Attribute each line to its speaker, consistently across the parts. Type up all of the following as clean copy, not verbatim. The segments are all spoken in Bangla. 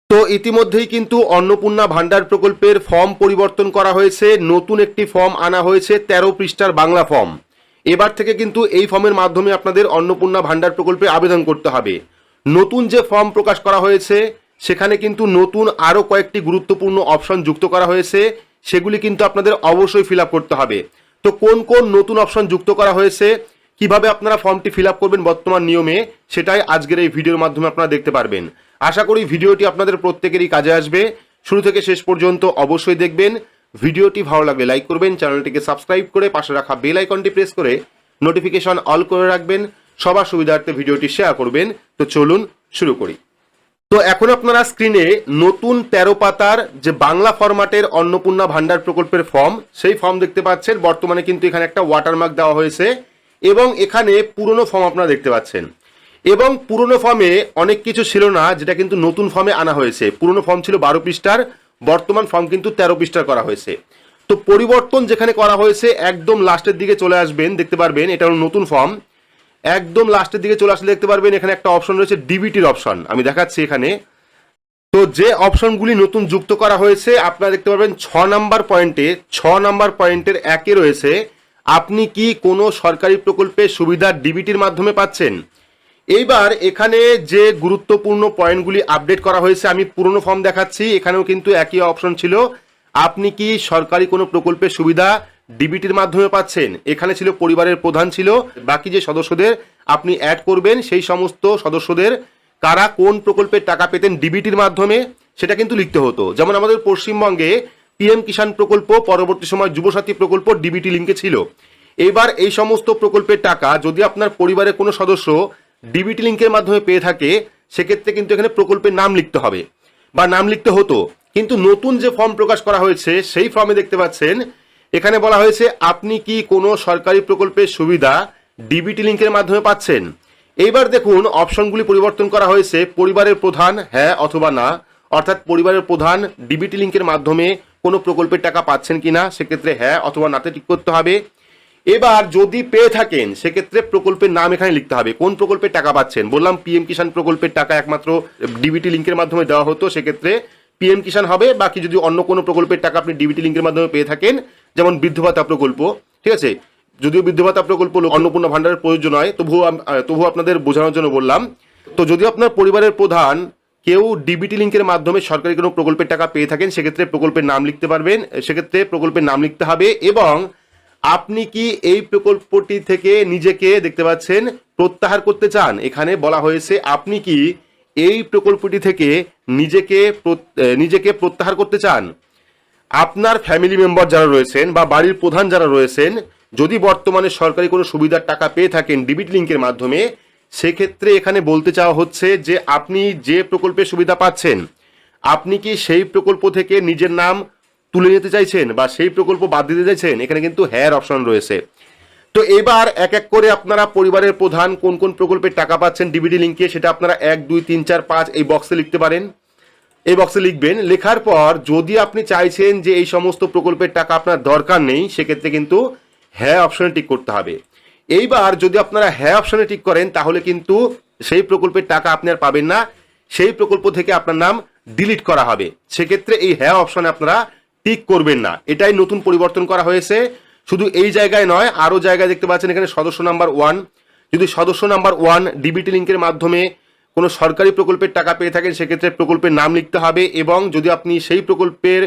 Speaker 1: তো ইতিমধ্যেই কিন্তু অন্নপূর্ণা ভান্ডার প্রকল্পের ফর্ম পরিবর্তন করা হয়েছে, নতুন একটি ফর্ম আনা হয়েছে 13 পৃষ্ঠার বাংলা ফর্ম। এবার থেকে কিন্তু এই ফর্মের মাধ্যমে আপনাদের অন্নপূর্ণা ভান্ডার প্রকল্পে আবেদন করতে হবে। নতুন যে ফর্ম প্রকাশ করা হয়েছে সেখানে কিন্তু নতুন আরও কয়েকটি গুরুত্বপূর্ণ অপশন যুক্ত করা হয়েছে, সেগুলি কিন্তু আপনাদের অবশ্যই ফিল আপ করতে হবে। তো কোন কোন নতুন অপশন যুক্ত করা হয়েছে, কিভাবে আপনারা ফর্মটি ফিল আপ করবেন বর্তমান নিয়মে, সেটাই আজকের এই ভিডিওর মাধ্যমে আপনারা দেখতে পারবেন। আশা করি ভিডিওটি আপনাদের প্রত্যেকেরই কাজে আসবে। শুরু থেকে শেষ পর্যন্ত অবশ্যই দেখবেন। ভিডিওটি ভালো লাগলে লাইক করবেন, চ্যানেলটিকে সাবস্ক্রাইব করে পাশে রাখা বেল আইকনটি প্রেস করে নোটিফিকেশন অল করে রাখবেন, সবার সুবিধার্থে ভিডিওটি শেয়ার করবেন। তো চলুন শুরু করি। তো এখন আপনারা স্ক্রিনে নতুন 13 পাতার যে বাংলা ফরম্যাটের অন্নপূর্ণা ভান্ডার প্রকল্পের ফর্ম, সেই ফর্ম দেখতে পাচ্ছেন। বর্তমানে কিন্তু এখানে একটা ওয়াটারমার্ক দেওয়া হয়েছে এবং এখানে পুরনো ফর্ম আপনারা দেখতে পাচ্ছেন। এবং পুরনো ফর্মে অনেক কিছু ছিল না, যেটা কিন্তু নতুন ফর্মে আনা হয়েছে। পুরনো ফর্ম ছিল 12 পৃষ্ঠার, বর্তমান ফর্ম কিন্তু 13 পৃষ্ঠার করা হয়েছে। তো পরিবর্তন যেখানে করা হয়েছে একদম লাস্টের দিকে চলে আসবেন, দেখতে পারবেন এটা হলো নতুন ফর্ম। একদম লাস্টের দিকে চলে আসলে দেখতে পারবেন এখানে একটা অপশন রয়েছে ডিবিটির অপশন, আমি দেখাচ্ছি এখানে। তো যে অপশনগুলি নতুন যুক্ত করা হয়েছে আপনারা দেখতে পারবেন 6 নাম্বার পয়েন্টে, 6 নাম্বার পয়েন্টের একে রয়েছে আপনি কি কোনো সরকারি প্রকল্পের সুবিধা ডিবিটির মাধ্যমে পাচ্ছেন। এইবার এখানে যে গুরুত্বপূর্ণ পয়েন্টগুলি আপডেট করা হয়েছে, আমি পুরনো ফর্ম দেখাচ্ছি, এখানেও কিন্তু একই অপশন ছিল, আপনি কি সরকারি কোনো প্রকল্পের সুবিধা ডিবিটির মাধ্যমে পাচ্ছেন। এখানে ছিল পরিবারের প্রধান ছিল, বাকি যে সদস্যদের আপনি অ্যাড করবেন সেই সমস্ত সদস্যদের কারা কোন প্রকল্পের টাকা পেতেন ডিবিটির মাধ্যমে সেটা কিন্তু লিখতে হতো। যেমন আমাদের পশ্চিমবঙ্গে পিএম কিষাণ প্রকল্প, পরবর্তী সময় যুবসাথী প্রকল্প ডিবিটি লিঙ্কে ছিল। এবার এই সমস্ত প্রকল্পের টাকা যদি আপনার পরিবারের কোনো সদস্য ডিবিটি লিঙ্কের মাধ্যমে পেয়ে থাকে, সেক্ষেত্রে কিন্তু এখানে প্রকল্পের নাম লিখতে হবে বা নাম লিখতে হতো। কিন্তু নতুন যে ফর্ম প্রকাশ করা হয়েছে সেই ফর্মে দেখতে পাচ্ছেন এখানে বলা হয়েছে আপনি কি কোনো সরকারি প্রকল্পের সুবিধা ডিবিটি লিঙ্কের মাধ্যমে পাচ্ছেন। এইবার দেখুন অপশনগুলি পরিবর্তন করা হয়েছে, পরিবারের প্রধান হ্যাঁ অথবা না, অর্থাৎ পরিবারের প্রধান ডিবিটি লিঙ্কের মাধ্যমে কোনো প্রকল্পের টাকা পাচ্ছেন কিনা, সেক্ষেত্রে হ্যাঁ অথবা নাতে টিক করতে হবে। এবার যদি পেয়ে থাকেন সেক্ষেত্রে প্রকল্পের নাম এখানে লিখতে হবে, কোন প্রকল্পের টাকা পাচ্ছেন। বললাম পিএম কিষাণ প্রকল্পের টাকা একমাত্র ডিবিটি লিঙ্কের মাধ্যমে দেওয়া হতো, সেক্ষেত্রে পিএম কিষাণ হবে। বাকি যদি অন্য কোনো প্রকল্পের টাকা আপনি ডিবিটি লিঙ্কের মাধ্যমে পেয়ে থাকেন, যেমন বৃদ্ধ ভাতা প্রকল্প, ঠিক আছে, যদিও বৃদ্ধ ভাতা প্রকল্প অন্নপূর্ণা ভান্ডারের প্রয়োজন হয়, তবুও আপনাদের বোঝানোর জন্য বললাম। তো যদি আপনার পরিবারের প্রধান কেউ ডিবিটি লিঙ্কের মাধ্যমে সরকারি কোনো প্রকল্পের টাকা পেয়ে থাকেন, সেক্ষেত্রে প্রকল্পের নাম লিখতে পারবেন, সেক্ষেত্রে প্রকল্পের নাম লিখতে হবে। এবং আপনি কি এই প্রকল্পটি থেকে নিজেকে দেখতে পাচ্ছেন প্রত্যাহার করতে চান, এখানে বলা হয়েছে আপনি কি এই প্রকল্পটি থেকে নিজেকে প্রত্যাহার করতে চান। আপনার ফ্যামিলি মেম্বার যারা রয়েছেন বা বাড়ির প্রধান যারা রয়েছেন, যদি বর্তমানে সরকারি কোনো সুবিধার টাকা পেয়ে থাকেন ডিবিটি লিঙ্কের মাধ্যমে, সেক্ষেত্রে এখানে বলতে চাওয়া হচ্ছে যে আপনি যে প্রকল্পের সুবিধা পাচ্ছেন, আপনি কি সেই প্রকল্প থেকে নিজের নাম তুলে নিতে চাইছেন বা সেই প্রকল্প বাদ দিতে চাইছেন। এখানে কিন্তু হ্যাঁ অপশন রয়েছে। তো এবার এক এক করে আপনারা পরিবারের প্রধান কোন কোন প্রকল্পের টাকা পাচ্ছেন ডিবিটি লিঙ্কে, সেটা আপনারা 1 2 3 4 5 এই বক্সে লিখতে পারেন। এই বক্সে লিখবেন, লেখার পর যদি আপনি চাইছেন যে এই সমস্ত প্রকল্পের টাকা আপনার দরকার নেই, সেক্ষেত্রে কিন্তু হ্যাঁ অপশনে টিক করতে হবে। এইবার যদি আপনারা হ্যাঁ অপশনে টিক করেন তাহলে কিন্তু সেই প্রকল্পের টাকা আপনি আর পাবেন না, সেই প্রকল্প থেকে আপনার নাম ডিলিট করা হবে। সেক্ষেত্রে এই হ্যাঁ অপশনে আপনারা টিক করবেন না। এটাই নতুন পরিবর্তন করা হয়েছে। শুধু এই জায়গায় নয়, আরও জায়গায় দেখতে পাচ্ছেন এখানে সদস্য নাম্বার 1, যদি সদস্য নাম্বার 1 ডিবিটি লিঙ্কের মাধ্যমে কোনো সরকারি প্রকল্পের টাকা পেয়ে থাকেন, সেক্ষেত্রে প্রকল্পের নাম লিখতে হবে। এবং যদি আপনি সেই প্রকল্পের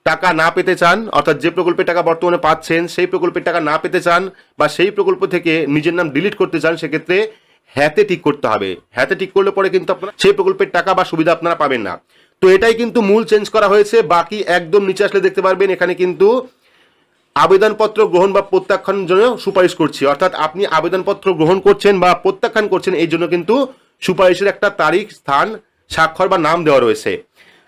Speaker 1: টাকা না পেতে চান, অর্থাৎ যে প্রকল্পের টাকা বর্তমানে পাচ্ছেন সেই প্রকল্পের টাকা না পেতে চান বা সেই প্রকল্প থেকে নিজের নাম ডিলিট করতে চান, সেক্ষেত্রে হ্যাঁতে টিক করতে হবে। হ্যাঁতে টিক করলে পরে কিন্তু আপনারা সেই প্রকল্পের টাকা বা সুবিধা আপনারা পাবেন না। তো এটাই কিন্তু মূল চেঞ্জ করা হয়েছে। বাকি একদম নিচে আসলে দেখতে পারবেন এখানে কিন্তু আবেদনপত্র গ্রহণ বা প্রত্যাখ্যানের জন্য সুপারিশ করছি, অর্থাৎ আপনি আবেদনপত্র গ্রহণ করছেন বা প্রত্যাখ্যান করছেন, এই জন্য কিন্তু সুপারিশের একটা তারিখ, স্থান, স্বাক্ষর বা নাম দেওয়া রয়েছে।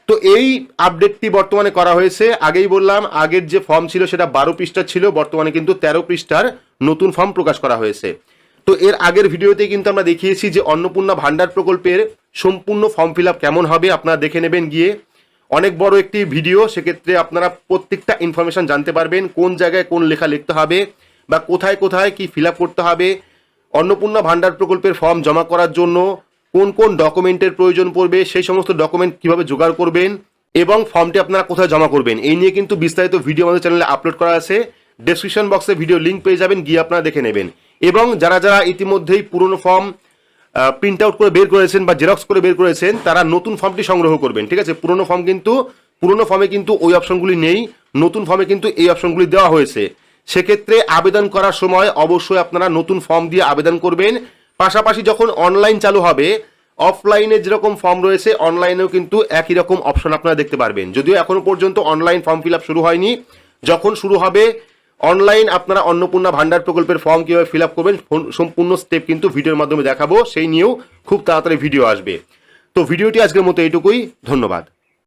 Speaker 1: তো এই আপডেটটি বর্তমানে করা হয়েছে। আগেই বললাম আগের যে ফর্ম ছিল সেটা 12 পৃষ্ঠা ছিল, বর্তমানে কিন্তু 13 পৃষ্ঠার নতুন ফর্ম প্রকাশ করা হয়েছে। তো এর আগের ভিডিওতে কিন্তু আমরা দেখিয়েছি যে অন্নপূর্ণা ভান্ডার প্রকল্পের সম্পূর্ণ ফর্ম ফিল আপ কেমন হবে, আপনারা দেখে নেবেন গিয়ে। অনেক বড় একটি ভিডিও, সেক্ষেত্রে আপনারা প্রত্যেকটা ইনফরমেশন জানতে পারবেন, কোন জায়গায় কোন লেখা লিখতে হবে বা কোথায় কোথায় কি ফিল আপ করতে হবে। অন্নপূর্ণা ভান্ডার প্রকল্পের ফর্ম জমা করার জন্য কোন কোন ডকুমেন্টের প্রয়োজন পড়বে, সেই সমস্ত ডকুমেন্ট কিভাবে জোগাড় করবেন এবং ফর্মটি আপনারা কোথায় জমা করবেন, এই নিয়ে কিন্তু বিস্তারিত ভিডিও আমাদের চ্যানেলে আপলোড করা আছে। ডেসক্রিপশন বক্সে ভিডিও লিঙ্ক পেয়ে যাবেন, গিয়ে আপনারা দেখে নেবেন। এবং যারা যারা ইতিমধ্যেই পুরনো ফর্ম প্রিন্ট আউট করে বের করেছেন বা জেরক্স করে বের করেছেন, তারা নতুন ফর্মটি সংগ্রহ করবেন। ঠিক আছে, পুরনো ফর্মে কিন্তু ওই অপশনগুলি নেই, নতুন ফর্মে কিন্তু এই অপশনগুলি দেওয়া হয়েছে। সেক্ষেত্রে আবেদন করার সময় অবশ্যই আপনারা নতুন ফর্ম দিয়ে আবেদন করবেন। পাশাপাশি যখন অনলাইন চালু হবে, অফলাইনে যেরকম ফর্ম রয়েছে অনলাইনেও কিন্তু একই রকম অপশন আপনারা দেখতে পারবেন। যদিও এখনো পর্যন্ত অনলাইন ফর্ম ফিল আপ শুরু হয়নি, যখন শুরু হবে অনলাইন আপনারা অন্নপূর্ণা ভান্ডার প্রকল্পের ফর্ম কীভাবে ফিল আপ করবেন সম্পূর্ণ স্টেপ কিন্তু ভিডিওর মাধ্যমে দেখাবো, সেই নিয়েও খুব তাড়াতাড়ি ভিডিও আসবে। তো ভিডিওটি আজকের মতো এইটুকুই, ধন্যবাদ।